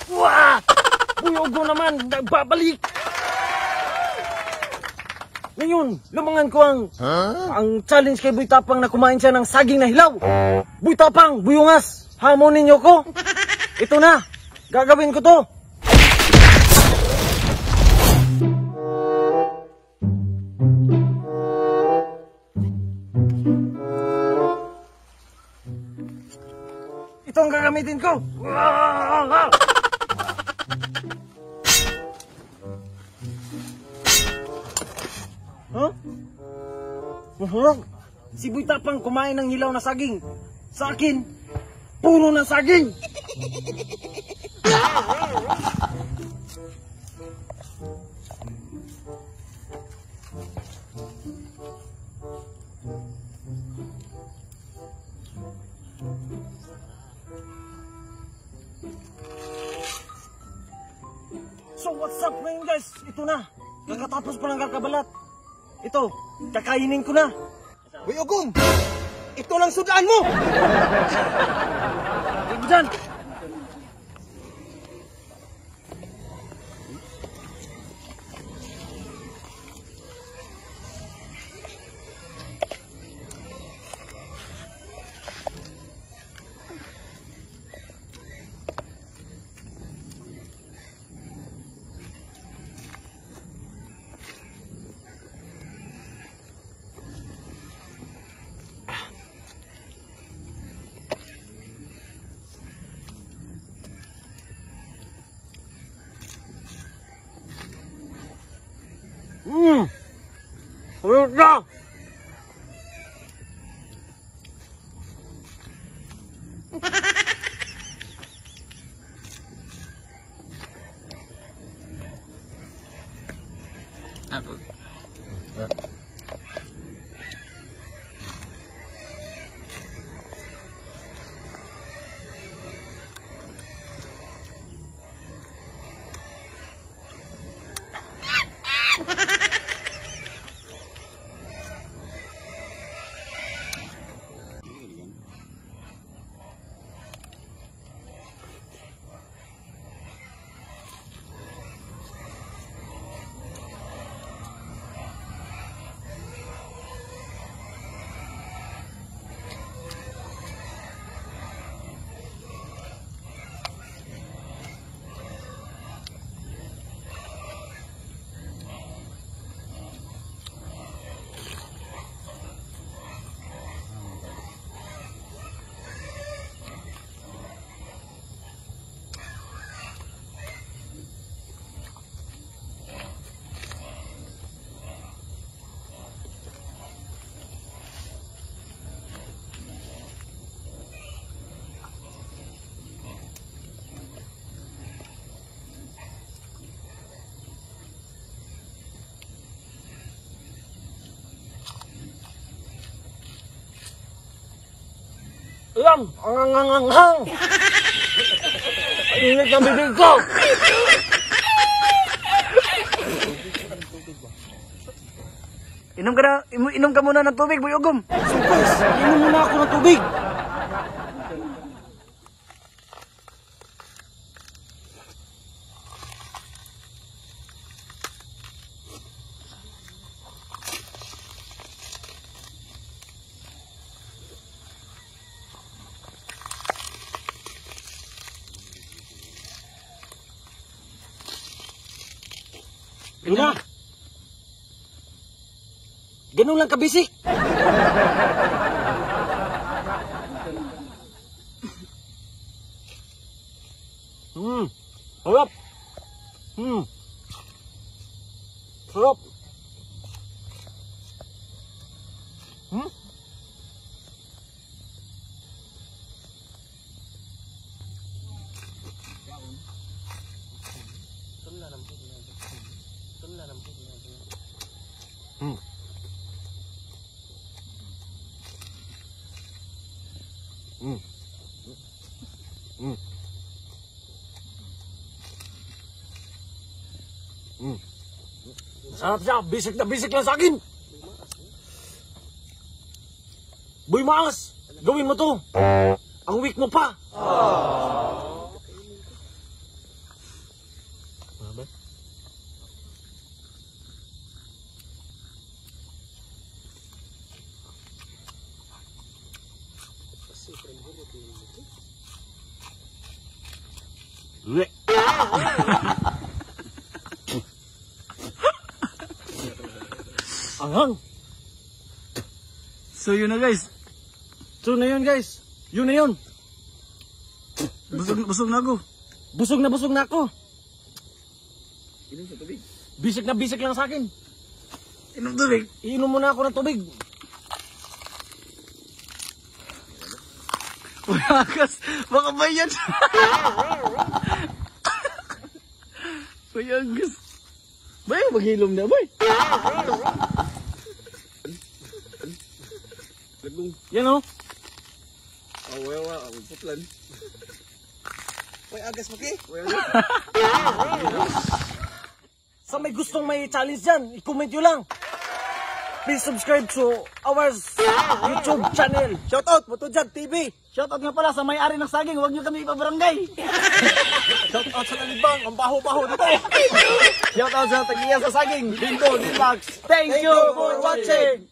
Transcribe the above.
Wah! Buyogo naman, nagbabalik! Ngayon, lumangan ko ang challenge kay Boy Tapang na kumain siya ng saging na hilaw. Boy Tapang, buyungas, hamonin niyo ko. Ito na, gagawin ko to. Ito ang gagamitin ko. Huh? Masarap. Si Boy Tapang kumain ng hilaw na saging. Sa akin, puro na saging. So what's up ngayon guys? Ito na. Kakatapos pa ng kakabalat. Ito, kakainin ko na. Boy Ugong, ito lang sudaan mo! Ito dyan. Ayun na! Alam, ang init ng bibig ko. Inom ka muna ng tubig, Boy Ugong. Supers, inom muna ako ng tubig. Luna! Ganun lang kabisik! Sarap! Sarap! Sarap siya, bisik na bisik lang sa akin. Boy Maas, gawin mo to. Ang weak mo pa. Anghang. So yun na guys. So na yun guys. Yun na yun. Busog na ako. Busog na ako. Inom sa tubig. Bisik lang sa akin. Inom tubig. Iinom muna ako ng tubig. Wakas. Baka bayan. Bayagas. Bayan maghilom na boy. Lagong. Yan o. Awawa. Ang putlan. Way agas maki. Sa may gustong may challenge dyan, i-comment nyo lang. Please subscribe to our YouTube channel. Shoutout Motojag TV. Shoutout nga pala sa may-ari ng saging, huwag nyo kami ipabarangay. Shoutout sa Nalibang. Ang baho-baho dito. Shoutout sa tagiya sa saging. Bindo, Dilax. Thank you for watching.